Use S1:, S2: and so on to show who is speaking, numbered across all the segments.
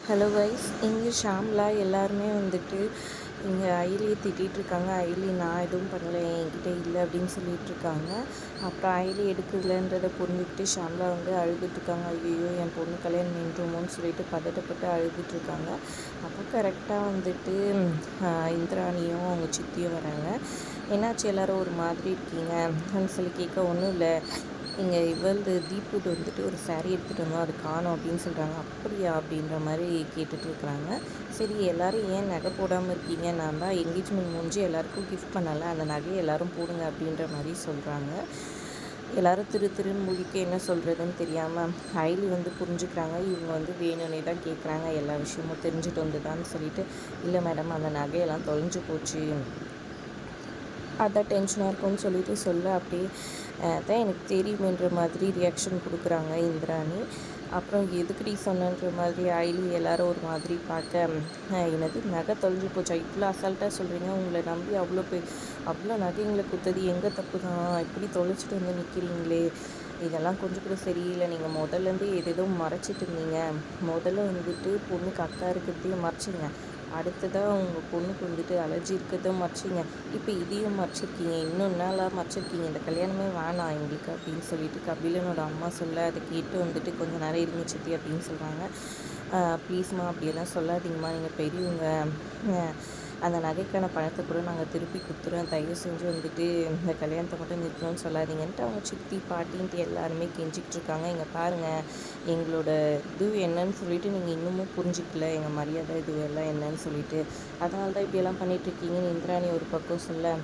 S1: Hello guys, இங்கே ஷாம்லா எல்லாருமே வந்துட்டு இங்கே ஐலியை திட்டிகிட்ருக்காங்க. ஐலி நான் எதுவும் பண்ணலை, என்கிட்ட இல்லை அப்படின்னு சொல்லிகிட்ருக்காங்க. அப்புறம் ஐலி எடுக்கலன்றதை புரிஞ்சுக்கிட்டு ஷாம்லா வந்து அழுதுட்ருக்காங்க. ஐயோ என் பொண்ணு கல்யாணம் நின்றுமோன்னு சொல்லிட்டு பதட்டப்பட்டு அழுதுட்ருக்காங்க. அப்போ கரெக்டாக வந்துட்டு இந்திராணியும் அவங்க சித்தியும் வராங்க. என்னாச்சு எல்லோரும் ஒரு மாதிரி இருக்கீங்க அப்படின்னு சொல்லி கேட்க, ஒன்றும் இல்லை, இங்கே தீப்புட்டு வந்துட்டு ஒரு சாரீ எடுத்துகிட்டு வந்தோம், அது காணோம் அப்படின்னு சொல்கிறாங்க. அப்படியா அப்படின்ற மாதிரி கேட்டுட்டு இருக்கிறாங்க. சரி எல்லோரும் ஏன் நகை போடாமல் இருக்கீங்க, நான் தான் என்கேஜ்மெண்ட் முடிஞ்சு எல்லாேருக்கும் கிஃப்ட் பண்ணலை, அந்த நகையை எல்லோரும் போடுங்க அப்படின்ற மாதிரி சொல்கிறாங்க. எல்லோரும் திருன்னு முழிக்க என்ன சொல்கிறதுன்னு தெரியாமல் ஐலி வந்து புரிஞ்சுக்கிறாங்க. இவங்க வந்து வேணும்னே தான் கேட்குறாங்க, எல்லா விஷயமும் தெரிஞ்சுட்டு வந்துதான்னு சொல்லிட்டு, இல்லை மேடம் அந்த நகையெல்லாம் தொலைஞ்சு போச்சு, அதான் டென்ஷனாக இருக்கும்னு சொல்லிட்டு சொல்ல, அப்படியே தான் எனக்கு தெரியுமேன்ற மாதிரி ரியாக்ஷன் கொடுக்குறாங்க இந்திராணி. அப்புறம் எதுக்குடி சொன்னன்ற மாதிரி ஐலி எல்லோரும் ஒரு மாதிரி பார்க்க, என்னது நகை தொலைஞ்சு போச்சா, இவ்வளோ அசால்ட்டாக சொல்கிறீங்க, உங்களை நம்பி அவ்வளோ நகைங்களை கொடுத்தது எங்கள் தப்பு தான், இப்படி தொலைச்சிட்டு வந்து நிற்கிறீங்களே, இதெல்லாம் கொஞ்சம் கூட சரியில்லை, நீங்கள் முதல்லேருந்து எதேதோ மறைச்சிட்டு இருந்தீங்க, முதல்ல வந்துட்டு பொண்ணுக்கு அக்கா இருக்கிறதையும் மறைச்சிங்க, அடுத்ததாக உங்கள் பொண்ணுக்கு வந்துட்டு அலர்ஜி இருக்கிறதும் மறைச்சிங்க, இப்போ இதையும் மறைச்சிருக்கீங்க, இன்னும் நாளாக மறைச்சிருக்கீங்க, இந்த கல்யாணமே வேணாம் எங்களுக்கு அப்படின்னு சொல்லிட்டு கபிலனோட அம்மா சொல்ல, அதை கேட்டு வந்துட்டு கொஞ்சம் நேரம் இருங்க சித்தி அப்படின்னு சொல்கிறாங்க. ப்ளீஸ்மா அப்படியெல்லாம் சொல்லாதீங்கம்மா, நீங்கள் பெரியவங்க, அந்த நகைக்கான பணத்தை கூட நாங்கள் திருப்பி கொடுத்துருவோம், தயவு செஞ்சு வந்துட்டு இந்த கல்யாணத்தை மட்டும் நிற்கணும்னு சொல்லாதீங்கன்ட்டு அவங்க சித்தி பாட்டின்ட்டு எல்லாருமே கெஞ்சிக்கிட்டு இருக்காங்க. இங்கே பாருங்கள், எங்களோட இது என்னன்னு சொல்லிட்டு நீங்கள் இன்னமும் புரிஞ்சிக்கல, எங்கள் மரியாதை இது எல்லாம் என்னன்னு சொல்லிட்டு, அதனால தான் இப்படியெல்லாம் பண்ணிகிட்ருக்கீங்கன்னு இந்திராணி ஒரு பக்கம் சொல்ல,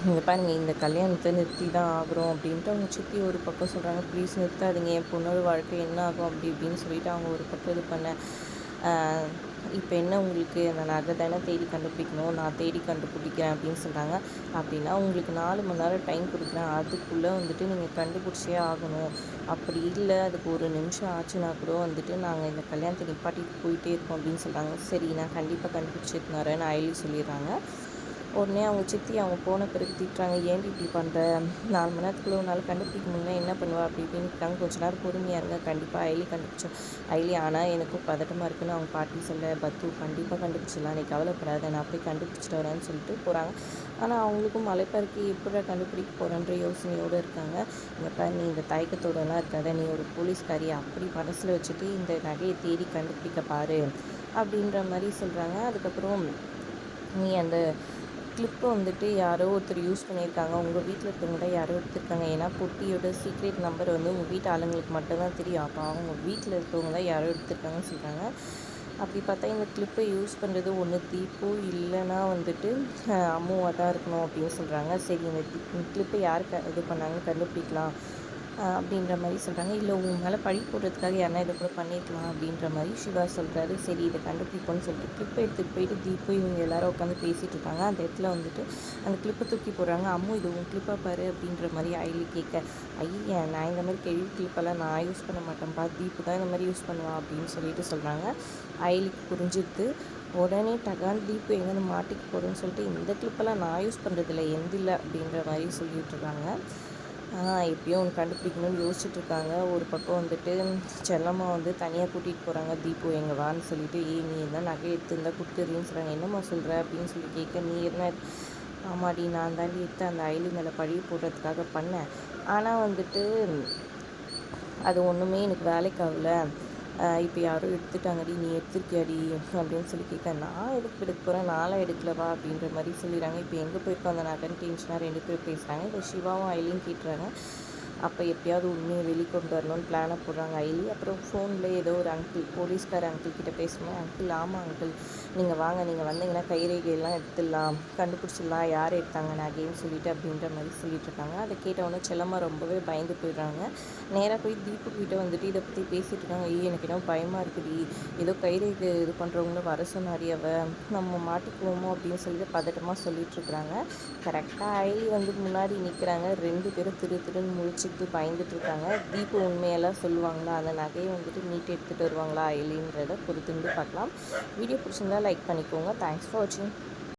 S1: இங்கே பாருங்கள் இந்த கல்யாணத்தை நிறுத்தி தான் ஆகிறோம் அப்படின்ட்டு அவங்க சித்தி ஒரு பக்கம் சொல்கிறாங்க. ப்ளீஸ் நிறுத்தாதீங்க, என் பொண்ணோட வாழ்க்கை என்ன ஆகும் அப்படி இப்படின்னு சொல்லிட்டு அவங்க ஒரு பக்கம் இது பண்ண, இப்போ என்ன உங்களுக்கு அந்த நகை தானே தேடி கண்டுபிடிக்கணும், நான் தேடி கண்டுபிடிக்கிறேன் அப்படின்னு சொல்கிறாங்க. அப்படின்னா உங்களுக்கு 4 மணி நேரம் டைம் கொடுக்குறேன், அதுக்குள்ளே வந்துட்டு நீங்கள் கண்டுபிடிச்சே ஆகணும், அப்படி இல்லை அதுக்கு ஒரு நிமிஷம் ஆச்சுன்னா கூட வந்துட்டு நாங்கள் இந்த கல்யாணத்தை நிப்பாட்டிட்டு போயிட்டே இருக்கோம் அப்படின்னு சொல்கிறாங்க. சரி நான் கண்டிப்பாக கண்டுபிடிச்சிட்டு வரேன்னு ஐலி சொல்லிடுறாங்க. உடனே அவங்க சித்தி அவங்க போன பிறகு திட்டுறாங்க, ஏன்டி இப்படி பண்ணுற, 4 மணி நேரத்துக்குள்ளே உன்னால் கண்டுபிடிக்க முடியும்னா என்ன பண்ணுவா அப்படி இப்படின்னு இருக்காங்க. கொஞ்ச நேரம் பொறுமையாக இருங்க, கண்டிப்பாக ஐலி கண்டுபிடிச்சோம், ஐலி ஆனால் எனக்கும் பதட்டமாக இருக்குன்னு அவங்க பாட்டி சொல்ல, பத்து கண்டிப்பாக கண்டுபிடிச்சிடலாம், நீ கவலைப்படாத, நான் போய் கண்டுபிடிச்சிட்டு வரேன்னு சொல்லிட்டு போகிறாங்க. ஆனால் அவங்களுக்கும் மலைப்பருக்கு எப்படி கண்டுபிடிக்க போகிறேன்ற யோசனையோடு இருக்காங்க. இங்கே நீ இந்த தயக்கத்தோடலாம் இருக்காத, நீ ஒரு போலீஸ்காரி, அப்படி மனசில் வச்சுட்டு இந்த நகையை தேடி கண்டுபிடிக்க பாரு அப்படின்ற மாதிரி சொல்கிறாங்க. அதுக்கப்புறம் நீ அந்த கிளிப்பை வந்துட்டு யாரோ ஒருத்தர் யூஸ் பண்ணியிருக்காங்க, உங்கள் வீட்டில் இருக்கவங்க தான் யாரோ எடுத்திருக்காங்க, ஏன்னா பொட்டியோட சீக்ரெட் நம்பர் வந்து உங்கள் வீட்டு ஆளுங்களுக்கு மட்டும்தான் தெரியும், அப்போ அவங்க வீட்டில் இருக்கவங்க தான் யாரோ எடுத்திருக்காங்கன்னு சொல்கிறாங்க. அப்படி பார்த்தா இந்த கிளிப்பை யூஸ் பண்ணுறது ஒன்று தீப்பு, இல்லைன்னா வந்துட்டு அம்முவாக தான் இருக்கணும் அப்படின்னு சொல்கிறாங்க. சரி இந்த கிளிப்பை யாருக்கு இது பண்ணாங்கன்னு கண்டுபிடிக்கலாம் அப்படின்ற மாதிரி சொல்கிறாங்க. இல்லை உங்கள் மேலே பழி போடுறதுக்காக யாருனா இதை கூட பண்ணியிருக்கலாம் அப்படின்ற மாதிரி சிவா சொல்கிறாரு. சரி இதை கண்டுபிடிப்போன்னு சொல்லிட்டு கிளிப்பை எடுத்துகிட்டு போயிட்டு தீப்பு இவங்க எல்லோரும் உட்காந்து பேசிகிட்டு இருக்காங்க. அந்த இடத்துல வந்துட்டு அந்த கிளிப்பை தூக்கி போடுறாங்க. அம்மு இது உன் கிளிப்பாக பாரு அப்படின்ற மாதிரி ஐலி கேட்க, ஐயா நான் இந்த மாதிரி கேள்வி கிளிப்பெல்லாம் நான் யூஸ் பண்ண மாட்டேன்ப்பா, தீப்பு தான் இந்த மாதிரி யூஸ் பண்ணுவான் அப்படின்னு சொல்லிட்டு சொல்கிறாங்க. ஐலிக்கு புரிஞ்சுது. உடனே டகான் தீப்பு எங்கேருந்து மாட்டிக்கு போடுன்னு சொல்லிட்டு, இந்த கிளிப்பெல்லாம் நான் யூஸ் பண்ணுறதில்ல எந்தில்லை அப்படின்ற மாதிரி சொல்லிட்டு இருக்காங்க. எப்படியும் ஒன்று கண்டுபிடிக்கணும்னு யோசிச்சுட்ருக்காங்க. ஒரு பக்கம் வந்துட்டு செல்லம்மா வந்து தனியாக கூட்டிகிட்டு போகிறாங்க. தீப்பு எங்கே வான்னு சொல்லிட்டு, நீ என்ன நகை எடுத்துருந்தா கொடுத்துறீன்னு சொல்கிறாங்க. என்னம்மா சொல்கிற அப்படின்னு சொல்லி கேட்க, நீ என்ன, ஆமாடி நான் தாண்டி எடுத்து அந்த ஐலி மேலே பழி போடுறதுக்காக பண்ணேன், ஆனால் வந்துட்டு அது ஒன்றுமே எனக்கு வேலைக்கு ஆகலை, இப்போ யாரும் எடுத்துட்டாங்கடி, நீ எடுத்துருக்கியாடி அப்படின்னு சொல்லி கேட்க, நான் எதுக்கு எடுக்க போகிறேன், நான்லாம் எடுக்கலவா அப்படின்ற மாதிரி சொல்லிடுறாங்க. இப்போ எங்கே போயிருக்கோம் அந்த நகன் டென்ஷனாக 2 பேர் பேசுகிறாங்க. இப்போ சிவாவும் ஐலியும் கேட்டுறாங்க. அப்போ எப்படியாவது உண்மையை வெளிக்கொண்டு வரணும்னு பிளானை போடுறாங்க ஐலி. அப்புறம் ஃபோனில் ஏதோ ஒரு போலீஸ்கார அங்கிள் கிட்டே பேசும்போது, அங்கிள் ஆமாம் அங்கிள் நீங்கள் வாங்க, நீங்கள் வந்தீங்கன்னா கைரேகையெல்லாம் எடுத்துடலாம், கண்டுபிடிச்சிடலாம் யார் எடுத்தாங்க நகைன்னு சொல்லிட்டு அப்படின்ற மாதிரி சொல்லிட்டு இருக்காங்க. அதை கேட்டவுடனே செல்லம்மா ரொம்பவே பயந்து போயிடுறாங்க. நேராக போய் தீபு கிட்ட வந்துட்டு இதை பற்றி பேசிகிட்டு இருக்காங்க. எனக்கு என்ன பயமாக இருக்குடி, ஏதோ கைரேகை இது பண்ணுறவங்கள வர சொன்னாரி, நம்ம மாட்டிக்குவோமோ அப்படின்னு சொல்லிட்டு பதட்டமாக சொல்லிகிட்ருக்குறாங்க. கரெக்டாக ஐலி வந்து முன்னாடி நிற்கிறாங்க. 2 பேரும் திருன்னு முழிச்சுக்கிட்டு பயந்துட்டுருக்காங்க. தீபு உண்மையெல்லாம் சொல்லுவாங்களா, அந்த நகையை வந்துட்டு மீட்டு எடுத்துகிட்டு வருவாங்களா ஐலின்றதை பொறுத்திருந்து பார்க்கலாம். வீடியோ பிடிச்சிருந்தா லைக் பண்ணிக்கோங்க. தேங்க்ஸ் ஃபார் வாட்சிங்.